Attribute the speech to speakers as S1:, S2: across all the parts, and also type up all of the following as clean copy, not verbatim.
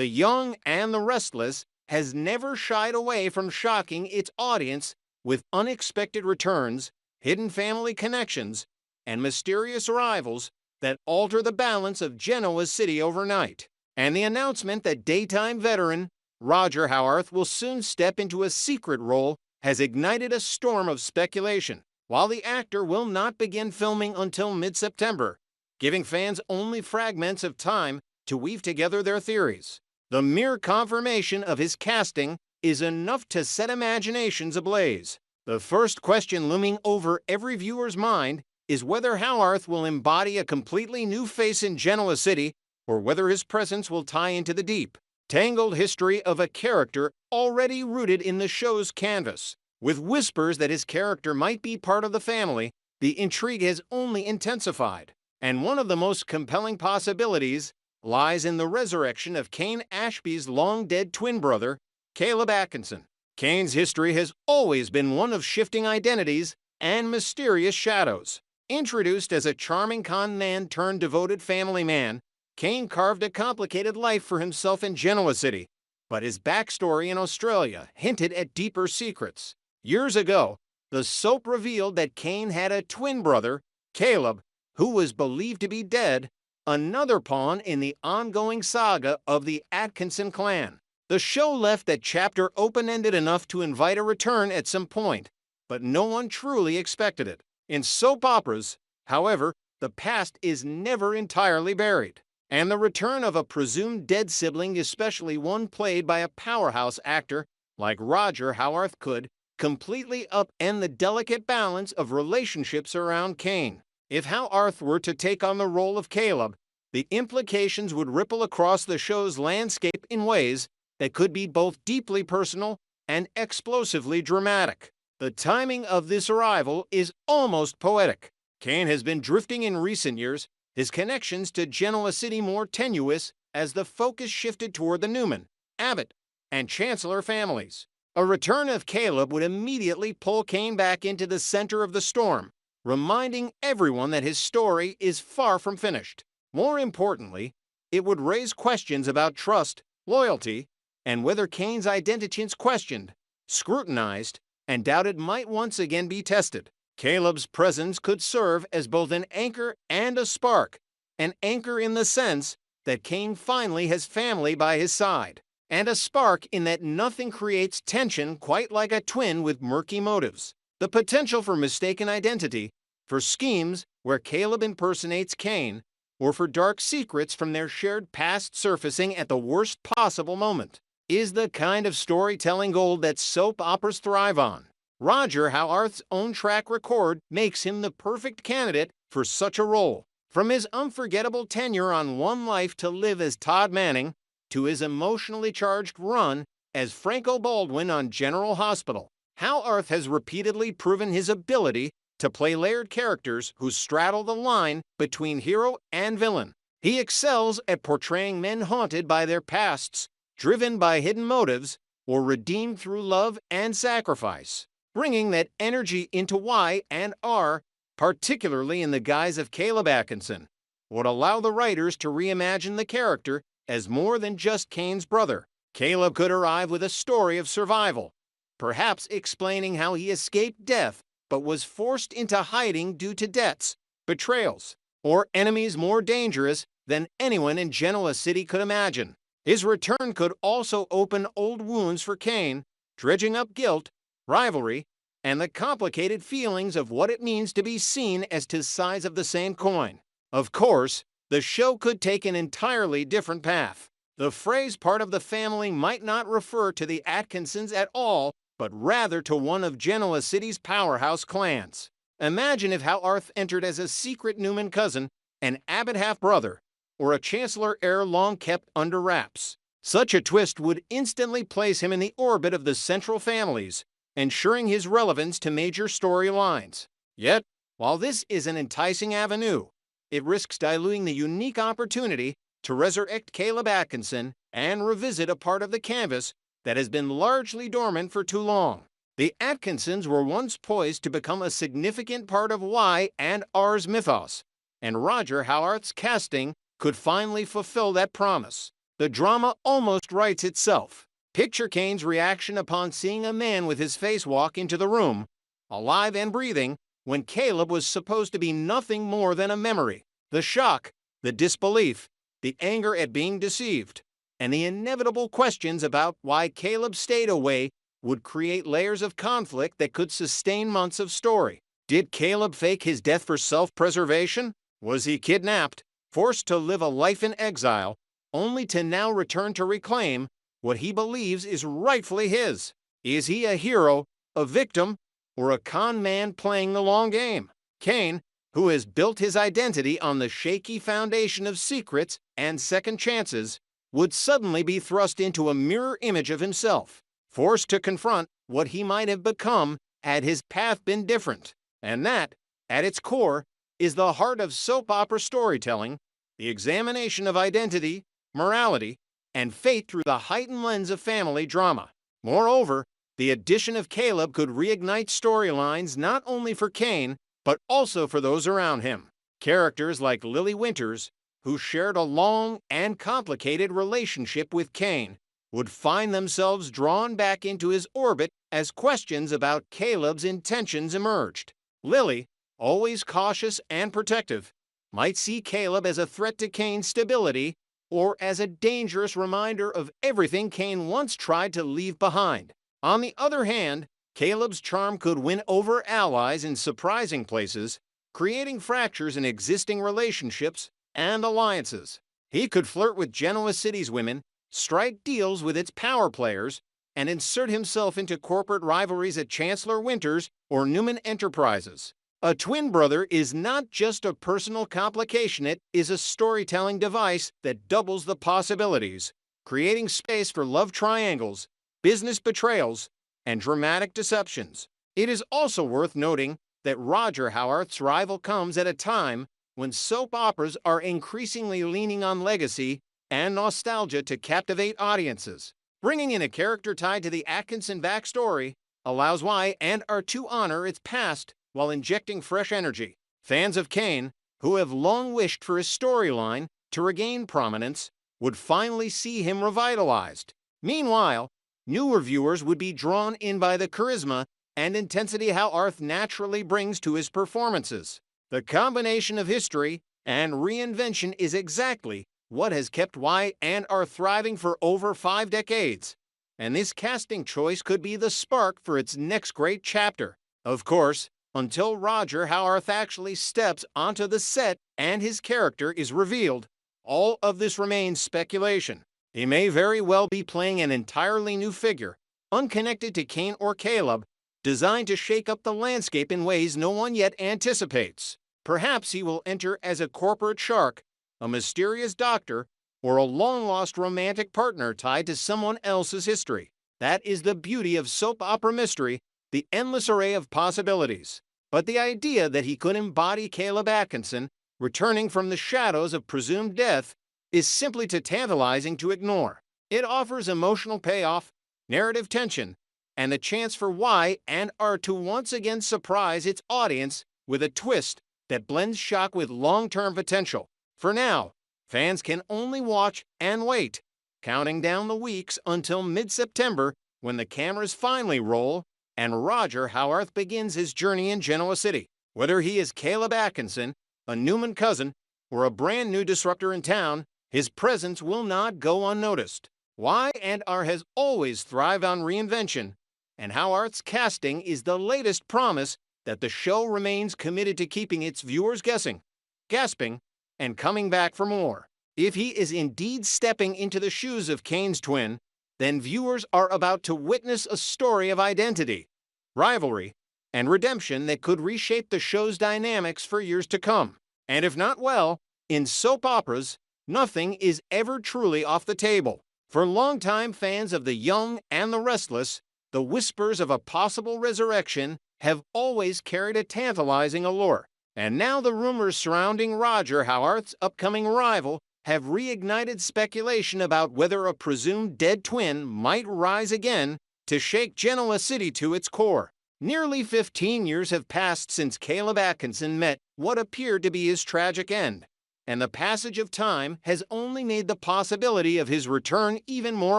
S1: The Young and the Restless has never shied away from shocking its audience with unexpected returns, hidden family connections, and mysterious arrivals that alter the balance of Genoa City overnight. And the announcement that daytime veteran Roger Howarth will soon step into a secret role has ignited a storm of speculation, while the actor will not begin filming until mid-September, giving fans only fragments of time to weave together their theories. The mere confirmation of his casting is enough to set imaginations ablaze. The first question looming over every viewer's mind is whether Howarth will embody a completely new face in Genoa City, or whether his presence will tie into the deep, tangled history of a character already rooted in the show's canvas. With whispers that his character might be part of the family, the intrigue has only intensified. And one of the most compelling possibilities lies in the resurrection of Cain Ashby's long-dead twin brother, Caleb Atkinson. Cain's history has always been one of shifting identities and mysterious shadows. Introduced as a charming con man turned devoted family man, Cain carved a complicated life for himself in Genoa City, but his backstory in Australia hinted at deeper secrets. Years ago, the soap revealed that Cain had a twin brother, Caleb, who was believed to be dead, another pawn in the ongoing saga of the Atkinson clan. The show left that chapter open-ended enough to invite a return at some point, but no one truly expected it. In soap operas, however, the past is never entirely buried, and the return of a presumed dead sibling, especially one played by a powerhouse actor like Roger Howarth, could completely upend the delicate balance of relationships around Cain. If Howarth were to take on the role of Caleb, the implications would ripple across the show's landscape in ways that could be both deeply personal and explosively dramatic. The timing of this arrival is almost poetic. Cain has been drifting in recent years, his connections to Genoa City more tenuous as the focus shifted toward the Newman, Abbott, and Chancellor families. A return of Caleb would immediately pull Cain back into the center of the storm, reminding everyone that his story is far from finished. More importantly, it would raise questions about trust, loyalty, and whether Cain's identity is questioned, scrutinized, and doubted might once again be tested. Caleb's presence could serve as both an anchor and a spark, an anchor in the sense that Cain finally has family by his side, and a spark in that nothing creates tension quite like a twin with murky motives. The potential for mistaken identity, for schemes where Caleb impersonates Cain, or for dark secrets from their shared past surfacing at the worst possible moment, is the kind of storytelling gold that soap operas thrive on. Roger Howarth's own track record makes him the perfect candidate for such a role. From his unforgettable tenure on One Life to Live as Todd Manning, to his emotionally charged run as Franco Baldwin on General Hospital, Howarth has repeatedly proven his ability to play layered characters who straddle the line between hero and villain. He excels at portraying men haunted by their pasts, driven by hidden motives, or redeemed through love and sacrifice. Bringing that energy into Y&R, particularly in the guise of Caleb Atkinson, would allow the writers to reimagine the character as more than just Cain's brother. Caleb could arrive with a story of survival, perhaps explaining how he escaped death but was forced into hiding due to debts, betrayals, or enemies more dangerous than anyone in Genoa City could imagine. His return could also open old wounds for Cain, dredging up guilt, rivalry, and the complicated feelings of what it means to be seen as two sides of the same coin. Of course, the show could take an entirely different path. The phrase part of the family might not refer to the Atkinsons at all, but rather to one of Genoa City's powerhouse clans. Imagine if Howarth entered as a secret Newman cousin, an Abbott half-brother, or a Chancellor heir long kept under wraps. Such a twist would instantly place him in the orbit of the central families, ensuring his relevance to major storylines. Yet, while this is an enticing avenue, it risks diluting the unique opportunity to resurrect Caleb Atkinson and revisit a part of the canvas that has been largely dormant for too long. The Atkinsons were once poised to become a significant part of Y&R's mythos, and Roger Howarth's casting could finally fulfill that promise. the drama almost writes itself. Picture Kane's reaction upon seeing a man with his face walk into the room, alive and breathing, when Caleb was supposed to be nothing more than a memory. The shock, the disbelief, the anger at being deceived, and the inevitable questions about why Caleb stayed away would create layers of conflict that could sustain months of story. Did Caleb fake his death for self-preservation? Was he kidnapped, forced to live a life in exile, only to now return to reclaim what he believes is rightfully his? Is he a hero, a victim, or a con man playing the long game? Kane, who has built his identity on the shaky foundation of secrets and second chances, would suddenly be thrust into a mirror image of himself, forced to confront what he might have become had his path been different. And that, at its core, is the heart of soap opera storytelling, the examination of identity, morality, and fate through the heightened lens of family drama. Moreover, the addition of Caleb could reignite storylines not only for Kane, but also for those around him. Characters like Lily Winters, who shared a long and complicated relationship with Kane, would find themselves drawn back into his orbit as questions about Caleb's intentions emerged. Lily, always cautious and protective, might see Caleb as a threat to Kane's stability or as a dangerous reminder of everything Kane once tried to leave behind. On the other hand, Caleb's charm could win over allies in surprising places, creating fractures in existing relationships and alliances. He could flirt with Genoa City's women, strike deals with its power players, and insert himself into corporate rivalries at Chancellor Winters or Newman Enterprises. A twin brother is not just a personal complication, it is a storytelling device that doubles the possibilities, creating space for love triangles, business betrayals, and dramatic deceptions. It is also worth noting that Roger Howarth's rival comes at a time when soap operas are increasingly leaning on legacy and nostalgia to captivate audiences. Bringing in a character tied to the Atkinson backstory allows Y&R to honor its past while injecting fresh energy. Fans of Kane, who have long wished for his storyline to regain prominence, would finally see him revitalized. Meanwhile, newer viewers would be drawn in by the charisma and intensity Howarth naturally brings to his performances. The combination of history and reinvention is exactly what has kept Y&R thriving for over 5 decades, and this casting choice could be the spark for its next great chapter. Of course, until Roger Howarth actually steps onto the set and his character is revealed, all of this remains speculation. He may very well be playing an entirely new figure, unconnected to Kane or Caleb, designed to shake up the landscape in ways no one yet anticipates. Perhaps he will enter as a corporate shark, a mysterious doctor, or a long-lost romantic partner tied to someone else's history. That is the beauty of soap opera mystery, the endless array of possibilities. But the idea that he could embody Caleb Atkinson, returning from the shadows of presumed death, is simply too tantalizing to ignore. It offers emotional payoff, narrative tension, and the chance for Y&R to once again surprise its audience with a twist that blends shock with long-term potential. For now, fans can only watch and wait, counting down the weeks until mid-September when the cameras finally roll and Roger Howarth begins his journey in Genoa City. Whether he is Caleb Atkinson, a Newman cousin, or a brand new disruptor in town, his presence will not go unnoticed. Y&R has always thrived on reinvention, and Howarth's casting is the latest promise that the show remains committed to keeping its viewers guessing, gasping, and coming back for more. If he is indeed stepping into the shoes of Kane's twin, then viewers are about to witness a story of identity, rivalry, and redemption that could reshape the show's dynamics for years to come. And if not, well, in soap operas, nothing is ever truly off the table. For longtime fans of the young and the restless, the whispers of a possible resurrection have always carried a tantalizing allure. And now the rumors surrounding Roger Howarth's upcoming rival have reignited speculation about whether a presumed dead twin might rise again to shake Genoa City to its core. Nearly 15 years have passed since Caleb Atkinson met what appeared to be his tragic end. and the passage of time has only made the possibility of his return even more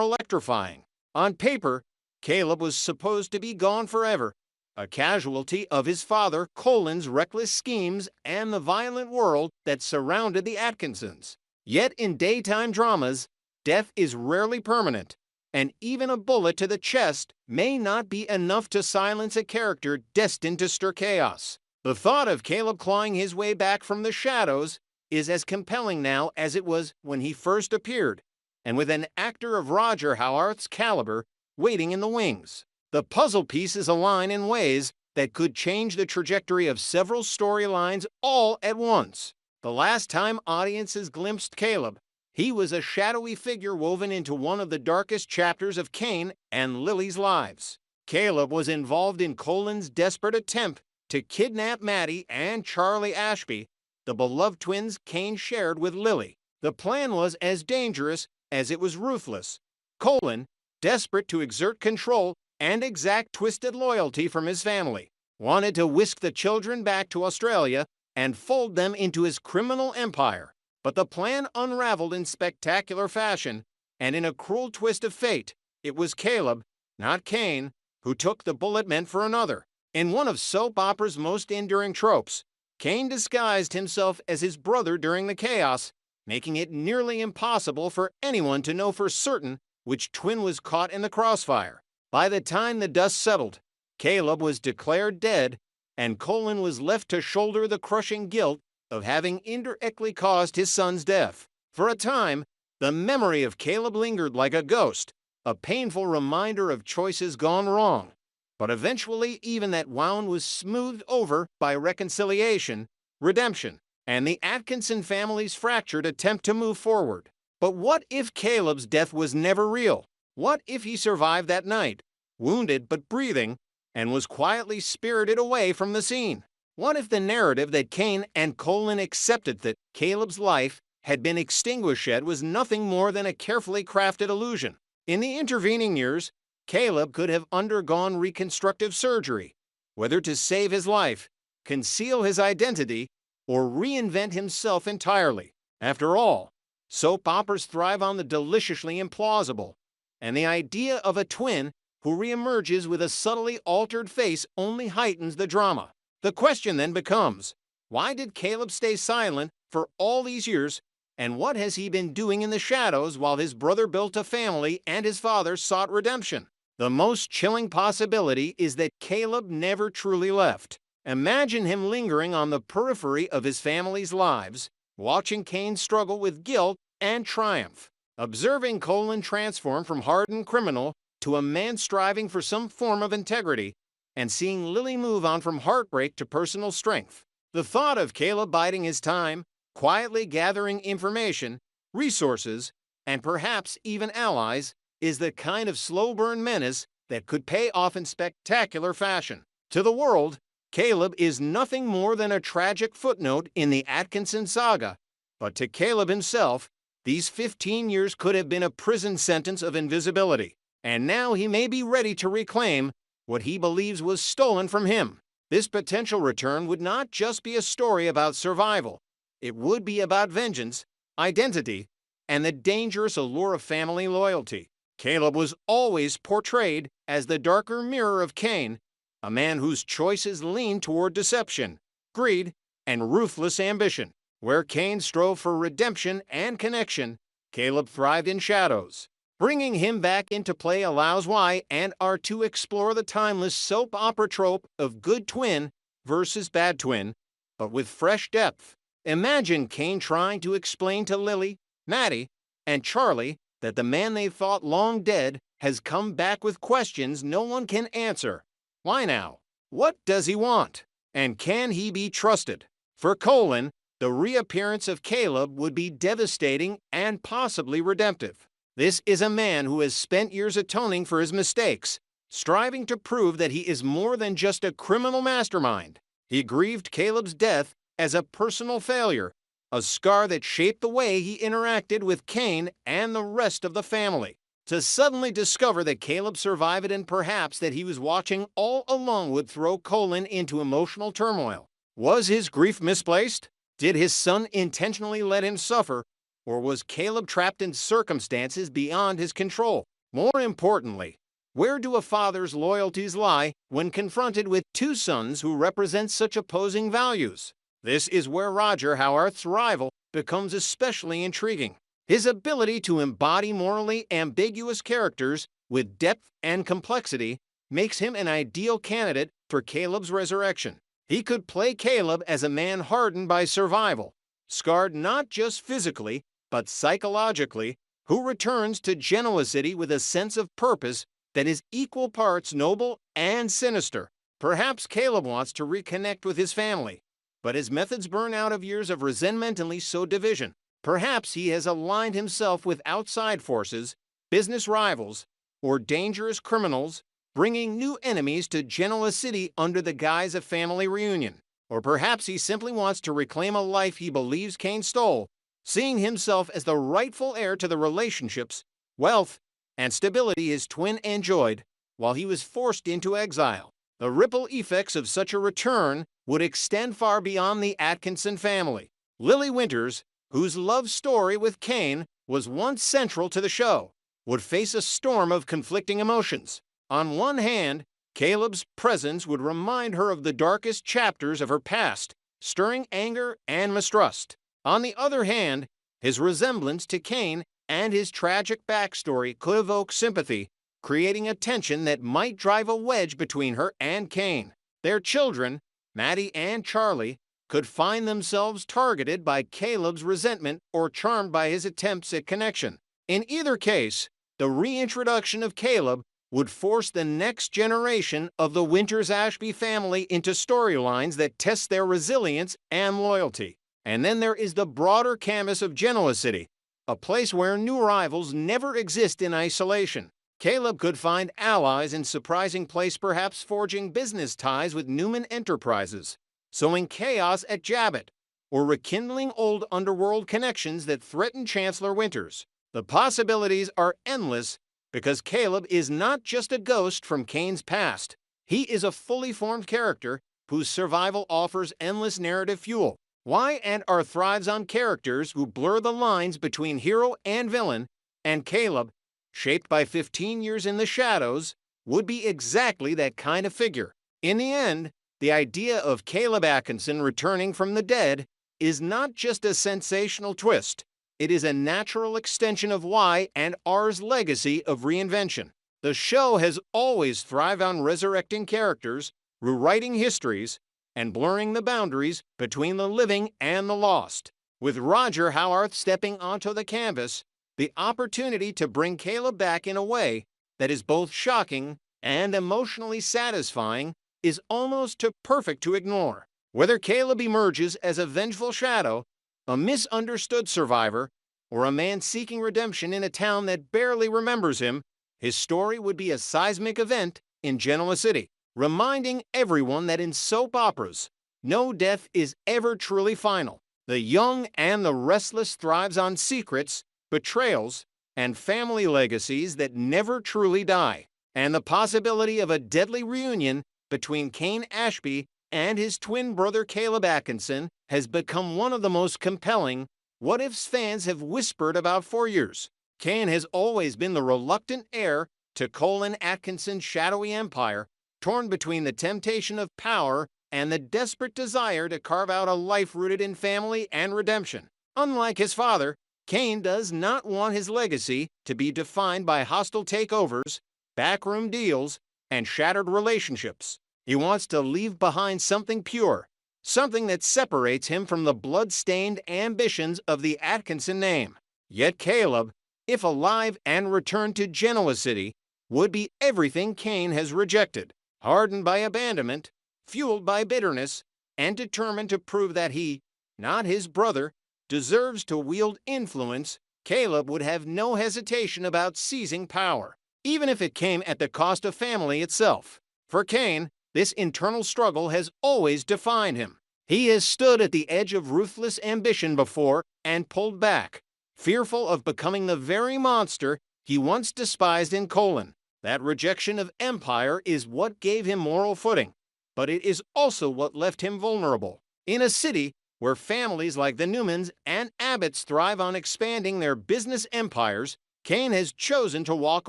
S1: electrifying. On paper, Caleb was supposed to be gone forever, a casualty of his father Colin's reckless schemes and the violent world that surrounded the Atkinsons. Yet in daytime dramas, death is rarely permanent, and even a bullet to the chest may not be enough to silence a character destined to stir chaos. The thought of Caleb clawing his way back from the shadows is as compelling now as it was when he first appeared, and with an actor of Roger Howarth's caliber waiting in the wings. The puzzle pieces align in ways that could change the trajectory of several storylines all at once. The last time audiences glimpsed Caleb, he was a shadowy figure woven into one of the darkest chapters of Cain and Lily's lives. Caleb was involved in Colin's desperate attempt to kidnap Maddie and Charlie Ashby, the beloved twins Cain shared with Lily. The plan was as dangerous as it was ruthless. Colin, desperate to exert control and exact twisted loyalty from his family, wanted to whisk the children back to Australia and fold them into his criminal empire. But the plan unraveled in spectacular fashion, and in a cruel twist of fate, it was Caleb, not Cain, who took the bullet meant for another. In one of soap opera's most enduring tropes, Cain disguised himself as his brother during the chaos, making it nearly impossible for anyone to know for certain which twin was caught in the crossfire. By the time the dust settled, Caleb was declared dead, and Colin was left to shoulder the crushing guilt of having indirectly caused his son's death. For a time, the memory of Caleb lingered like a ghost, a painful reminder of choices gone wrong. But eventually, even that wound was smoothed over by reconciliation, redemption, and the Atkinson family's fractured attempt to move forward. But what if Caleb's death was never real? What if he survived that night, wounded but breathing, and was quietly spirited away from the scene? What if the narrative that Cain and Colin accepted that Caleb's life had been extinguished was nothing more than a carefully crafted illusion? In the intervening years, Caleb could have undergone reconstructive surgery, whether to save his life, conceal his identity, or reinvent himself entirely. After all, soap operas thrive on the deliciously implausible, and the idea of a twin who reemerges with a subtly altered face only heightens the drama. The question then becomes, why did Caleb stay silent for all these years, and what has he been doing in the shadows while his brother built a family and his father sought redemption? The most chilling possibility is that Caleb never truly left. Imagine him lingering on the periphery of his family's lives, watching Cain struggle with guilt and triumph, observing Colin transform from hardened criminal to a man striving for some form of integrity, and seeing Lily move on from heartbreak to personal strength. The thought of Caleb biding his time, quietly gathering information, resources, and perhaps even allies, is the kind of slow-burn menace that could pay off in spectacular fashion. To the world, Caleb is nothing more than a tragic footnote in the Atkinson saga, but to Caleb himself, these 15 years could have been a prison sentence of invisibility, and now he may be ready to reclaim what he believes was stolen from him. This potential return would not just be a story about survival. It would be about vengeance, identity, and the dangerous allure of family loyalty. Caleb was always portrayed as the darker mirror of Cain, a man whose choices leaned toward deception, greed, and ruthless ambition. Where Cain strove for redemption and connection, Caleb thrived in shadows. Bringing him back into play allows Y&R to explore the timeless soap opera trope of good twin versus bad twin, but with fresh depth. Imagine Cain trying to explain to Lily, Maddie, and Charlie that the man they thought long dead has come back with questions no one can answer. Why now? What does he want? And can he be trusted? For Colin, the reappearance of Caleb would be devastating and possibly redemptive. This is a man who has spent years atoning for his mistakes, striving to prove that he is more than just a criminal mastermind. He grieved Caleb's death as a personal failure, a scar that shaped the way he interacted with Cain and the rest of the family. To suddenly discover that Caleb survived and perhaps that he was watching all along would throw Colin into emotional turmoil. Was his grief misplaced? Did his son intentionally let him suffer, or was Caleb trapped in circumstances beyond his control? More importantly, where do a father's loyalties lie when confronted with two sons who represent such opposing values? This is where Roger Howarth's rival becomes especially intriguing. His ability to embody morally ambiguous characters with depth and complexity makes him an ideal candidate for Caleb's resurrection. He could play Caleb as a man hardened by survival, scarred not just physically, but psychologically, who returns to Genoa City with a sense of purpose that is equal parts noble and sinister. Perhaps Caleb wants to reconnect with his family, but his methods burn out of years of resentment and sow division. Perhaps he has aligned himself with outside forces, business rivals, or dangerous criminals, bringing new enemies to Genoa City under the guise of family reunion. Or perhaps he simply wants to reclaim a life he believes Cain stole, seeing himself as the rightful heir to the relationships, wealth, and stability his twin enjoyed while he was forced into exile. The ripple effects of such a return would extend far beyond the Atkinson family. Lily Winters, whose love story with Cain was once central to the show, would face a storm of conflicting emotions. On one hand, Caleb's presence would remind her of the darkest chapters of her past, stirring anger and mistrust. On the other hand, his resemblance to Cain and his tragic backstory could evoke sympathy, creating a tension that might drive a wedge between her and Cain. Their children, Maddie and Charlie, could find themselves targeted by Caleb's resentment or charmed by his attempts at connection. In either case, the reintroduction of Caleb would force the next generation of the Winters-Ashby family into storylines that test their resilience and loyalty. And then there is the broader canvas of Genoa City, a place where new rivals never exist in isolation. Caleb could find allies in surprising place, perhaps forging business ties with Newman Enterprises, sowing chaos at Jabot, or rekindling old underworld connections that threaten Chancellor Winters. The possibilities are endless because Caleb is not just a ghost from Cain's past. He is a fully formed character whose survival offers endless narrative fuel. Y&R thrives on characters who blur the lines between hero and villain, and Caleb, shaped by 15 years in the shadows, would be exactly that kind of figure. In the end, the idea of Caleb Atkinson returning from the dead is not just a sensational twist. It is a natural extension of Y&R's legacy of reinvention. The show has always thrived on resurrecting characters, rewriting histories, and blurring the boundaries between the living and the lost. With Roger Howarth stepping onto the canvas, the opportunity to bring Caleb back in a way that is both shocking and emotionally satisfying is almost too perfect to ignore. Whether Caleb emerges as a vengeful shadow, a misunderstood survivor, or a man seeking redemption in a town that barely remembers him, his story would be a seismic event in Genoa City, reminding everyone that in soap operas, no death is ever truly final. The young and the restless thrives on secrets, betrayals, and family legacies that never truly die. And the possibility of a deadly reunion between Cain Ashby and his twin brother Caleb Atkinson has become one of the most compelling what-ifs fans have whispered about for years. Cain has always been the reluctant heir to Colin Atkinson's shadowy empire, torn between the temptation of power and the desperate desire to carve out a life rooted in family and redemption. Unlike his father, Cain does not want his legacy to be defined by hostile takeovers, backroom deals, and shattered relationships. He wants to leave behind something pure, something that separates him from the blood-stained ambitions of the Atkinson name. Yet Caleb, if alive and returned to Genoa City, would be everything Cain has rejected, hardened by abandonment, fueled by bitterness, and determined to prove that he, not his brother, deserves to wield influence. Caleb would have no hesitation about seizing power, even if it came at the cost of family itself. For Cain, this internal struggle has always defined him. He has stood at the edge of ruthless ambition before and pulled back, fearful of becoming the very monster he once despised in Colin. That rejection of empire is what gave him moral footing, but it is also what left him vulnerable. In a city where families like the Newmans and Abbotts thrive on expanding their business empires, Kane has chosen to walk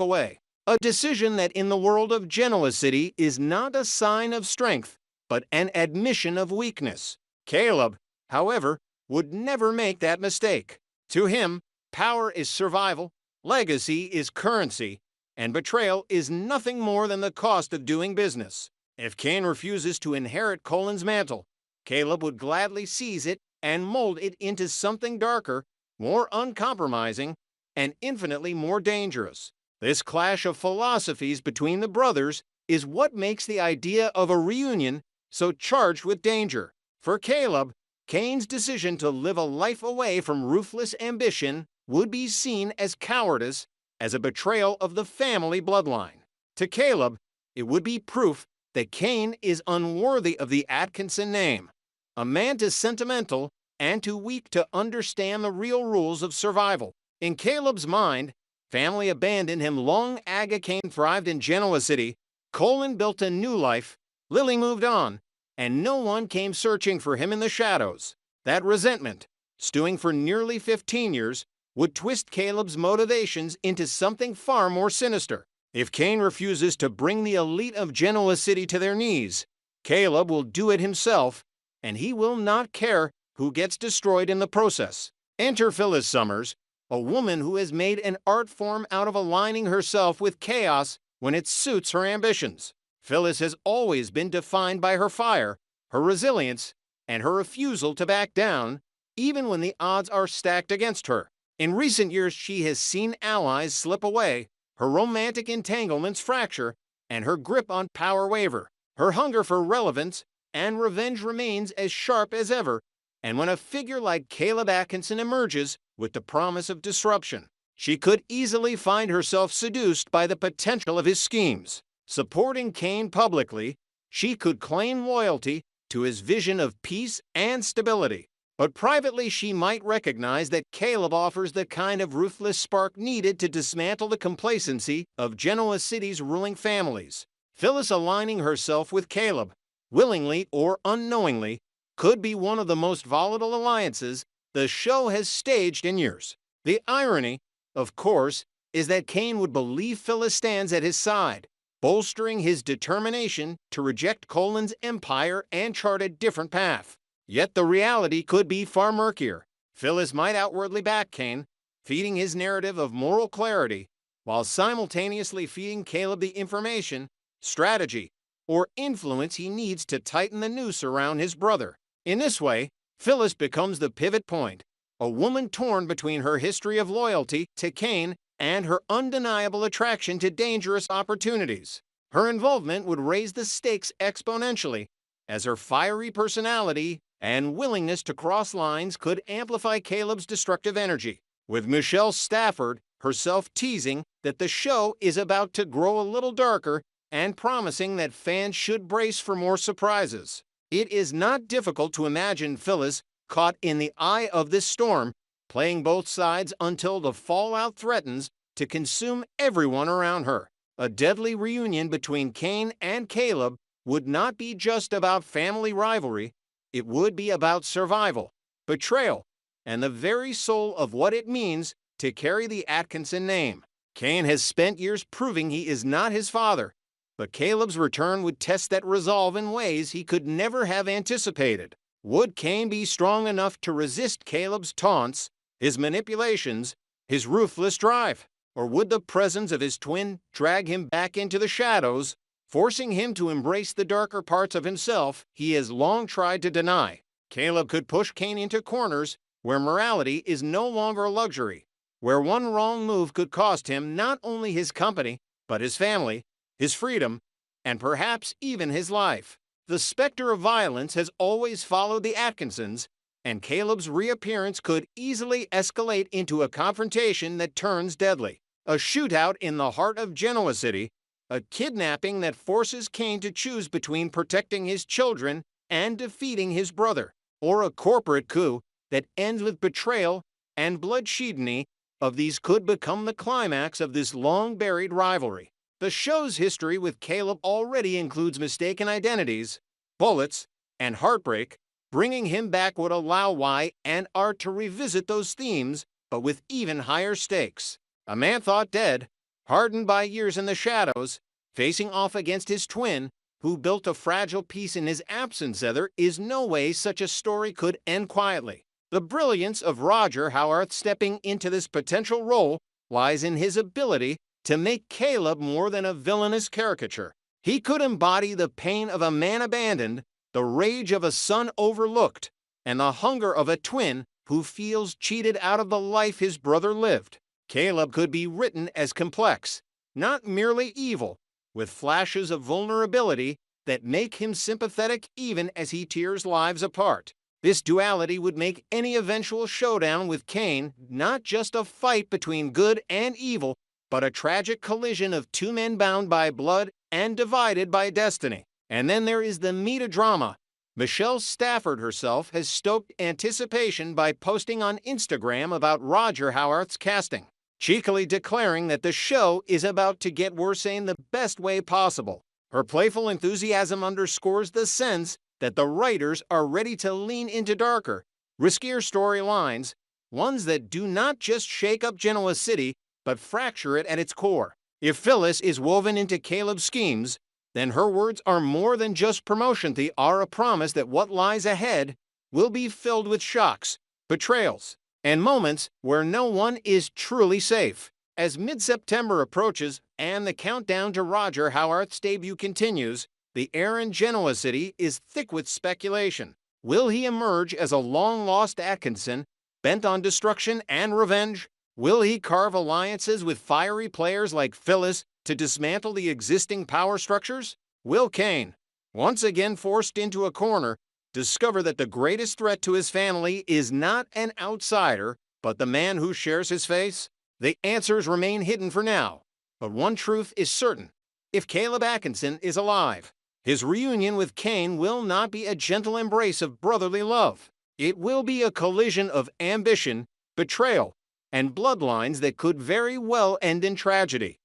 S1: away. A decision that in the world of Genoa City is not a sign of strength, but an admission of weakness. Caleb, however, would never make that mistake. To him, power is survival, legacy is currency, and betrayal is nothing more than the cost of doing business. If Kane refuses to inherit Colin's mantle, Caleb would gladly seize it and mold it into something darker, more uncompromising, and infinitely more dangerous. This clash of philosophies between the brothers is what makes the idea of a reunion so charged with danger. For Caleb, Kane's decision to live a life away from ruthless ambition would be seen as cowardice, as a betrayal of the family bloodline. To Caleb, it would be proof that Kane is unworthy of the Atkinson name, a man too sentimental and too weak to understand the real rules of survival. In Caleb's mind, family abandoned him long ago. Kane thrived in Genoa City, Colin built a new life, Lily moved on, and no one came searching for him in the shadows. That resentment, stewing for nearly 15 years, would twist Caleb's motivations into something far more sinister. If Kane refuses to bring the elite of Genoa City to their knees, Caleb will do it himself, and he will not care who gets destroyed in the process. Enter Phyllis Summers, a woman who has made an art form out of aligning herself with chaos when it suits her ambitions. Phyllis has always been defined by her fire, her resilience, and her refusal to back down, even when the odds are stacked against her. In recent years, she has seen allies slip away, her romantic entanglements fracture, and her grip on power waver. Her hunger for relevance and revenge remains as sharp as ever, and when a figure like Caleb Atkinson emerges with the promise of disruption, she could easily find herself seduced by the potential of his schemes. Supporting Kane publicly, she could claim loyalty to his vision of peace and stability. But privately, she might recognize that Caleb offers the kind of ruthless spark needed to dismantle the complacency of Genoa City's ruling families. Phyllis aligning herself with Caleb, willingly or unknowingly, could be one of the most volatile alliances the show has staged in years. The irony, of course, is that Kane would believe Phyllis stands at his side, bolstering his determination to reject Colin's empire and chart a different path. Yet the reality could be far murkier. Phyllis might outwardly back Kane, feeding his narrative of moral clarity, while simultaneously feeding Caleb the information, strategy, or influence he needs to tighten the noose around his brother. In this way, Phyllis becomes the pivot point, a woman torn between her history of loyalty to Kane and her undeniable attraction to dangerous opportunities. Her involvement would raise the stakes exponentially, as her fiery personality and willingness to cross lines could amplify Caleb's destructive energy, with Michelle Stafford herself teasing that the show is about to grow a little darker and promising that fans should brace for more surprises. It is not difficult to imagine Phyllis caught in the eye of this storm, playing both sides until the fallout threatens to consume everyone around her. A deadly reunion between Kane and Caleb would not be just about family rivalry, it would be about survival, betrayal, and the very soul of what it means to carry the Atkinson name. Kane has spent years proving he is not his father, but Caleb's return would test that resolve in ways he could never have anticipated. Would Kane be strong enough to resist Caleb's taunts, his manipulations, his ruthless drive? Or would the presence of his twin drag him back into the shadows, forcing him to embrace the darker parts of himself he has long tried to deny? Caleb could push Kane into corners where morality is no longer a luxury, where one wrong move could cost him not only his company, but his family, his freedom, and perhaps even his life. The specter of violence has always followed the Atkinsons, and Caleb's reappearance could easily escalate into a confrontation that turns deadly. A shootout in the heart of Genoa City, a kidnapping that forces Kane to choose between protecting his children and defeating his brother, or a corporate coup that ends with betrayal and bloodshed. Of these could become the climax of this long-buried rivalry. The show's history with Caleb already includes mistaken identities, bullets, and heartbreak, Bringing him back would allow Y&R to revisit those themes, but with even higher stakes. A man thought dead, hardened by years in the shadows, facing off against his twin, who built a fragile peace in his absence, there is no way such a story could end quietly. The brilliance of Roger Howarth stepping into this potential role lies in his ability to make Caleb more than a villainous caricature. He could embody the pain of a man abandoned, the rage of a son overlooked, and the hunger of a twin who feels cheated out of the life his brother lived. Caleb could be written as complex, not merely evil, with flashes of vulnerability that make him sympathetic even as he tears lives apart. This duality would make any eventual showdown with Cain not just a fight between good and evil, but a tragic collision of two men bound by blood and divided by destiny. And then there is the meta-drama. Michelle Stafford herself has stoked anticipation by posting on Instagram about Roger Howarth's casting, cheekily declaring that the show is about to get worse in the best way possible. Her playful enthusiasm underscores the sense that the writers are ready to lean into darker, riskier storylines, ones that do not just shake up Genoa City, but fracture it at its core. If Phyllis is woven into Caleb's schemes, then her words are more than just promotion. They are a promise that what lies ahead will be filled with shocks, betrayals, and moments where no one is truly safe. As mid-September approaches and the countdown to Roger Howarth's debut continues, the air in Genoa City is thick with speculation. Will he emerge as a long-lost Atkinson, bent on destruction and revenge? Will he carve alliances with fiery players like Phyllis to dismantle the existing power structures? Will Cain, once again forced into a corner, discover that the greatest threat to his family is not an outsider, but the man who shares his face? The answers remain hidden for now, but one truth is certain. If Caleb Atkinson is alive, his reunion with Cain will not be a gentle embrace of brotherly love. It will be a collision of ambition, betrayal, and bloodlines that could very well end in tragedy.